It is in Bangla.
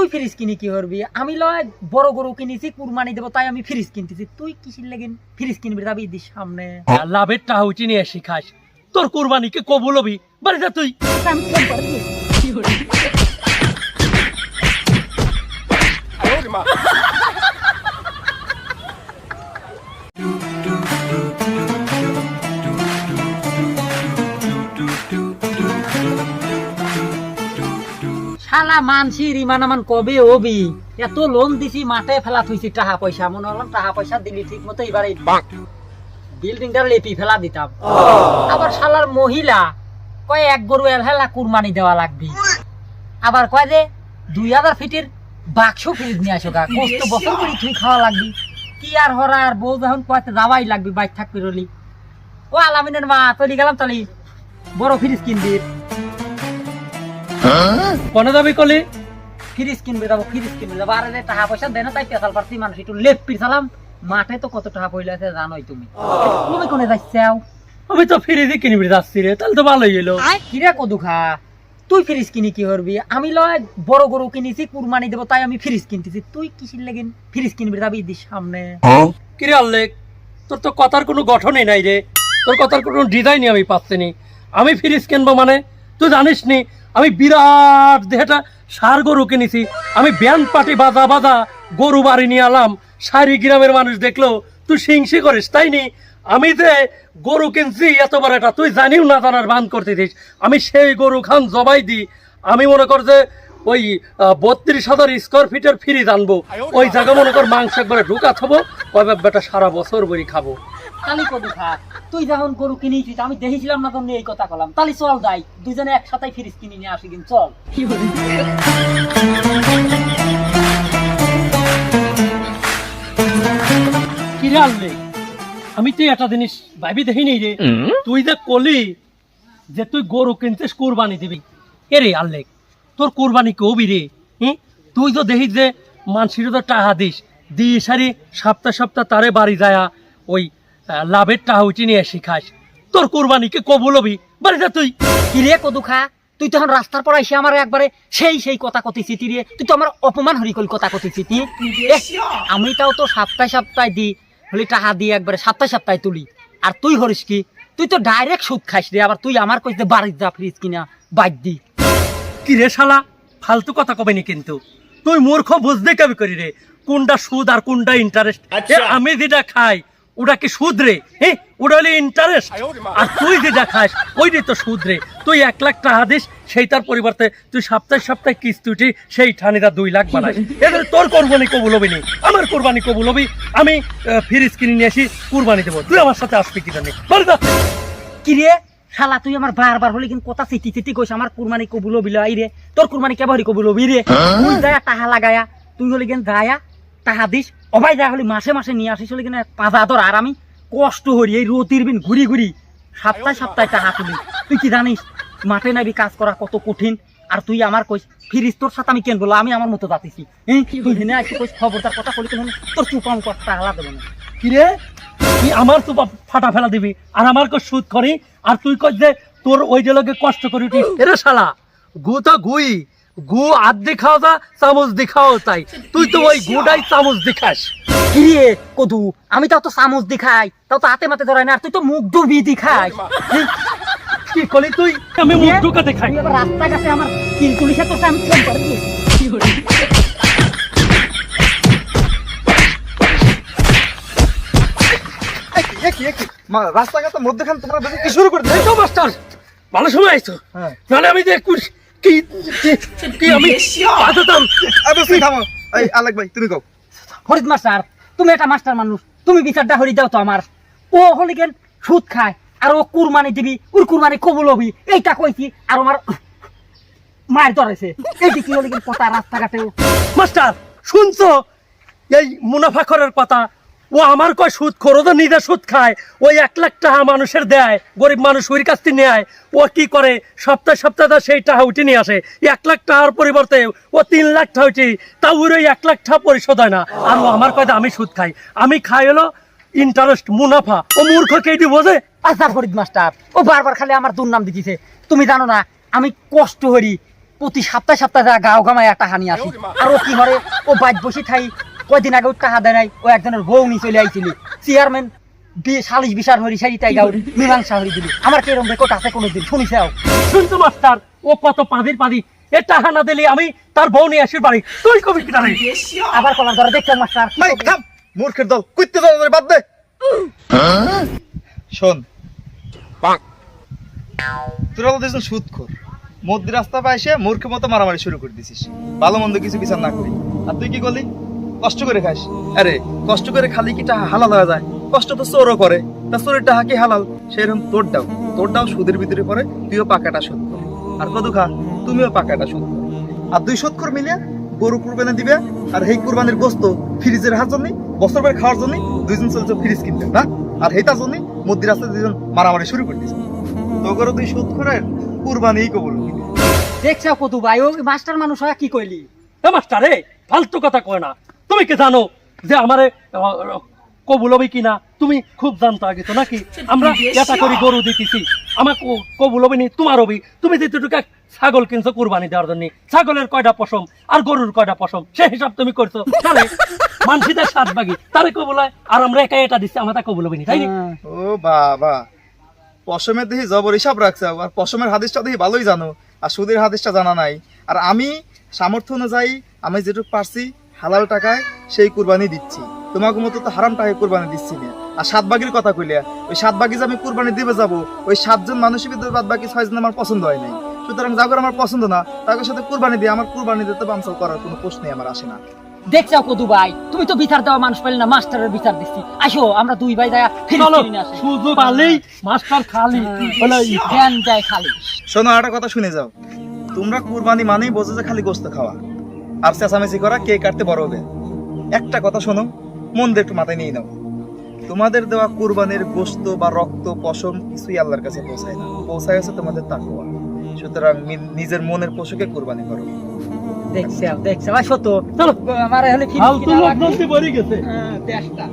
তুই ফ্রিজ কিনি কি করবি? আমি লয় বড় গরু কিনেছি, কুরবানি দেবো, তাই আমি ফ্রিজ কিনতেছি। তুই কিসির লাগেন ফ্রিজ কিনবি? যাবি দিস সামনে লাভের টাহুচি নিয়ে শিখাস, তোর কুরবানিকে কবুল হবি। বাড়ি যা তুই। আমি ফোন করে দিই। শালা মানসির ইমান আমান কবে হবি? এত লোন দিছি, মাঠে ফেলা থুইছি টাকা পয়সা, মনে হলাম টাকা পয়সা দিলি ঠিক মতো এবারে বিল্ডিংটা লেপি ফেলা দিতাম। আবার শালার মহিলা কয় এক গরু এলহেলা কুরবানি দেওয়া লাগবে, আবার কয় যে 2000 ফিটের বাক্স ফ্রিজ নিয়ে আসো গা, কষ্ট বছর করে তুই খাওয়া লাগবি। কি আর হরা আর বউ যখন কয়তে যাওয়াই লাগবে, বাইক থাকবি রলি। ও আলামিনের মা, চলি গেলাম তালি বড় ফ্রিজ কিনবি। কোন দাবি করলি? ফ্রিজ কিনবে যাবো, ফ্রিজ কিনবে যাবো। আরে টাকা পয়সা দেয় না তাই পেশাল পারছি, মানুষ একটু লেপ পিছালাম। মাঠে তো কত টাকা পয়লা আছে জানোই তুমি। তুমি কোনে যাচ্ছাও? আমি তো ফ্রিজে কিনবি যাচ্ছি রে, তাহলে তো ভালোই এলো। কিরে কদু খা, তুই ফ্রিজ কিনি কি করবি? আমি লয় বড় গরু কিনেছি, কুরবানি দেবো, তাই আমি ফ্রিজ কিনতেছি। তুই কিসির লাগেন ফ্রিজ কিনবি? যাবি দিস সামনে। কিরে আল্লেখ, তোর তো কথার কোনো গঠনই নাই রে, তোর কথার কোনো ডিজাইনই আমি পাচ্ছি নি। আমি ফ্রিজ কিনবো মানে তুই জানিস নি আমি বিরাট দেহটা সার গরু কিনেছি। আমি ব্যান্ড পার্টি বাজা বাজা গরু বাড়ি নিয়ে আলাম, সারি গ্রামের মানুষ দেখলো তুই সিংসি করিস, তাই নি? আমি যে গরু কিনছি এত বড় একটা, তুই জানিও না জানার বান করতেছিস। আমি সেই গরু খান জবাই দিই। আমি মনে কর যে ওই 32,000 স্কোয়ার ফিটের ফ্রিজ আনবো, ওই জায়গা মনে কর মাংস একবারে ঢুকা থাকবো, ওই বেটা সারা বছর বড়ি খাবো। তালি কদু খা, তুই যখন গরু কিনেছিস আমি দেখেছিলাম না, তোর এই কথা কলাম। তালি চল যাই, দুজনে একসাথে ফ্রিজ কিনে নিয়ে আসি। কিন্তু চল। কিরে আনলে, আমি তো একটা জিনিস ভাবি দেখিনি রে। তুই যে কলি যে তুই গরু কিনছিস কুরবানি দিবি, এরে আনলে তোর কুরবানি কবি রে? তুই তো দেখিস যে মানুষের তো টাকা দিস, দিয়ে সারি সপ্তাহ সপ্তাহ তারে বাড়ি যায় ওই লাভের টাহুচি নিয়ে শিখাস, তোর কুরবানিকে কবুল হবি। বাড়ি যা তুই। কিরে কদু খা, তুই তখন রাস্তার পর এসে আমার একবারে সেই কথা কতিছি রে। তুই তো আমার অপমান হরি কল কথা কতিছি। আমি তাও তো সপ্তাহে সপ্তাহে দিই, হলি টাকা দিয়ে একবারে সপ্তাহে সপ্তাহে তুলি। আর তুই হরিস কি? তুই তো ডাইরেক্ট সুদ খাইস রে। আবার তুই আমার কইতে বাড়ির যা ফ্রিজ কিনা বাইক দি। কিরে শালা, ফালতু কথা কবেনি কিন্তু। তুই মূর্খ বুঝতে কবি করি রে কোনটা সুদ আর কোনটা ইন্টারেস্ট। আমি যেটা খাই ওটা কি সুদ রে? ওটা হলে ইন্টারেস্ট। আর তুই যেটা খাস ওইটাই তো সুদ রে। তুই 1 লাখ টাকা দিস, সেইটার পরিবর্তে তুই সপ্তাহে সপ্তাহে কিস্তি উঠি, সেই ঠানিটা 2 লাখ বানাস। এদের তোর কোরবানি কবুল হবি নি, আমার কোরবানি কবুল হবি। আমি ফ্রিজ কিনে নিয়ে আসি, কুরবানি দেবো, তুই আমার সাথে আসবি কি জানি। কিরে শালা, তুই আমার বারবার হলে কিন্তু কথা চিঠি কইস আমার কুরবানি কবুল হবি লাই রে। তোর কুরবানি কেবারি কবুল হবি রে? তুই যায় টাকা লাগায়া, তুই হলে কেন যায়া টাকা দিস, অবাই যা হলে মাসে মাসে নিয়ে আসিস হলে কিনা পাজা ধর। আর আমি কষ্ট হরি এই রতির বিন ঘুরি ঘুরি সপ্তাহে সপ্তাহে টাকা তুলি। তুই কি জানিস মাঠে নাবি কাজ করা কত কঠিন? আর তুই আমার কইস ফিরিস, তোর সাথে আমি কেন বললো? আমি আমার মতো যাতেছি। তুই হেনে আসি কইস খবরদার কথা বলি, তোর চুপাম কথা হালা দেবো না। কিরে তুই আমার তো ফাটা ফেলা দিবি, আর আমার কো সুদ করি, আর তুই কই যে তোর ওই লগে কষ্ট করি উঠি। এরে শালা, গু তো গুই, গু আধ দেখাও যা, চামচ দেখাও তাই। তুই তো ওই গুটাই চামচ দেখাস। কিরে কদু, আমি তাও তো চামচ দেখাই, তাও তো হাতে মাতে ধরাই না। আর তুই তো মুখ ডুবি দেখাই। কি করলি তুই? আমি মুখ ঢুকাতে খাই। রাস্তাঘাটে আমার কিল পুলিশে তো আমি ফোন করে দিয়েছি। রাস্তাঘাটের মধ্যেখানে তোমরা কি শুরু করে দিলে? মাস্টার ভালো সময় আইছো, নাহলে আমি যে কি আমি বাঁচাতাম। থামো, এই আলেক ভাই তুমি কও। ফরিদ মাস্টার, তুমি একটা মাস্টার মানুষ, তুমি বিচারটা হরি দাও তো আমার। ও হলি কেন সুদ খায়, আর ও কুরবানি দিবি, ওর কুরবানি কবুল হবি, এইটা কইছি। আর আমার মায়ের ধরেছে, এইটি কি হলি কেন কথা রাস্তাঘাটে? মাস্টার শুনছো এই মুনাফা করার কথা? ও আমার কয় সুদ খোর, তো নিজে সুদ খায়। ওই 1 লাখ টাকা মানুষের দেয়, গরিব মানুষ ওর কাছ থেকে নেয়। ও কি করে সপ্তাহে সপ্তাহে সেই টাকা উঠে নিয়ে আসে। 1 লাখ টাকার পরিবর্তে ও 3 লাখ টাকা উঠি, তা ওর ওই 1 লাখ টাকা পরিশোধ হয় না। আর ও আমার কয় আমি সুদ খাই। আমি খাই হলো ইন্টারেস্ট, মুনাফা। ও মূর্খ কেটি বোঝে? আচ্ছা ফরিদ মাস্টার, ও বারবার খালি আমার দুর্নাম দিতেছে। তুমি জানো না আমি কষ্ট হরি প্রতি সপ্তাহে সপ্তাহে গাও গামায় টাকা নিয়ে আসি আর ও কি হরে ও বাইক বসে থাই কয়দিন আগে টাকা দেয় নাই ও একজনের বউ নিয়ে চলে আইছিলি চেয়ারম্যান সালিশ বিচার হরি সারি তাই গাউরি মীমাংসা হরি দিলি আমার কি এরকম রেকর্ড আছে কোনোদিন শুনিছাও? শুনছো মাস্টার ও কত পাদির পাদি এ টাকা না দিলে আমি তার বউ নিয়ে আসি বাড়ি তুই কবি কি জানিস? আবার কলার ধরে দেখছেন মাস্টার ভাই থাম, মূর্খের দল কইতে দাও বাদ দে। শোন তোরা তো দেখছিস সুদখোর, মধ্য রাস্তা পাইছে মূর্খের মতো মারামারি শুরু করে দিছিস, ভালো মন্দ কিছু বিচার না করি। আর তুই কি করলি? কষ্ট করে খাস। আরে কষ্ট করে খালি কি টাকা হালাল হয়ে যায়? কষ্ট তো চোরও করে, তা চোরের টাকা কি হালাল? সেরকম তোর দাও সুদের ভিতরে পড়ে, তুইও পাকাটা শোধ কর। আর কদু খা, তুমিও পাকাটা শোধ কর। আর দুই শোধ কর মিলে গরু কুরবানি দিবে, আর এই কুরবানির গোস্ত ফ্রিজের হাত জন্য বছর পরে খাওয়ার জন্য দুইজন চলছে ফ্রিজ কিনতে না, আর হেতার জন্য মধ্য রাস্তায় দুজন মারামারি শুরু করে দিয়েছে। তো করে তুই শোধ করে কুরবানি কবুল। দেখছো কতু ভাই ও মাস্টার মানুষ হয় কি কইলি? এ মাস্টার রে ফালতু কথা কয় না। তুমি কি জানো যে আমারে কবুল হবে কিনা? তুমি খুব জানতো আগে তো নাকি? আমরা এটা করি গরু দিতেছি, আমার কবুল হবে নি তোমার হবি। তুমি যেটুকু ছাগল কিনছো কুরবানি দেওয়ার জন্য, ছাগলের কয়টা পশম আর গরুর কয়টা পশম সে হিসাব তুমি করছো। তাহলে মানসিদের 7 ভাগই তারে কবুল হয়, আর আমরা একা এটা দিচ্ছি, আমার তা কবুল হবে নি, তাই না? ও বাবা, পশমের দেখি জবর হিসাব রাখছে, আর পশমের হাদিসটা দেখি ভালোই জানো, আর সুদের হাদিসটা জানা নাই। আর আমি সামর্থ্য অনুযায়ী আমি যেটুকু পারছি হালাল টাকায় সেই কুরবানি দিচ্ছি, তোমাকে মতো তো হারাম টাকায় কুরবানি দিচ্ছি না। আর 7 ভাগের কথা কইলে, ওই 7 ভাগে যে আমি কুরবানি দিবে যাবো, ওই 7 জন মানুষের ভিতরে বাদ বাকি 6 জন আমার পছন্দ হয় নাই। সুতরাং যাগর আমার পছন্দ না তাদের সাথে কুরবানি দিয়ে আমার কুরবানি দিতে বানসাল করার কোনো প্রশ্নই আমার আসে না। দেখছো কদু ভাই তুমি তো বিচার দেওয়া মানুষ পাইলে না, মাস্টারের বিচার দিচ্ছি। আসো আমরা দুই ভাই যায় চলো, সুযোগ পালেই মাস্টার খালি বলে জ্ঞান যায় খালি। শোনো একটা কথা শুনে যাও, তোমরা কুরবানি মানেই বোঝো যে খালি গোস্ত খাওয়া আর চেঁচামেচি করা, কে কাটতে বড় হবে। একটা কথা শোনো, মন দিয়ে একটু মাথায় নিয়ে নাও, তোমাদের দেওয়া কুরবানির গোস্ত বা রক্ত পশম কিছুই আল্লাহর কাছে পৌঁছায় না, পৌঁছায় আছে তোমাদের তাকওয়া। সুতরাং নিজের মনের পশুকে কুরবানি করো। দেখছো আসো তো চলো আমার হলে ফালতু লোক বলতে বলি গেছে। দেশটা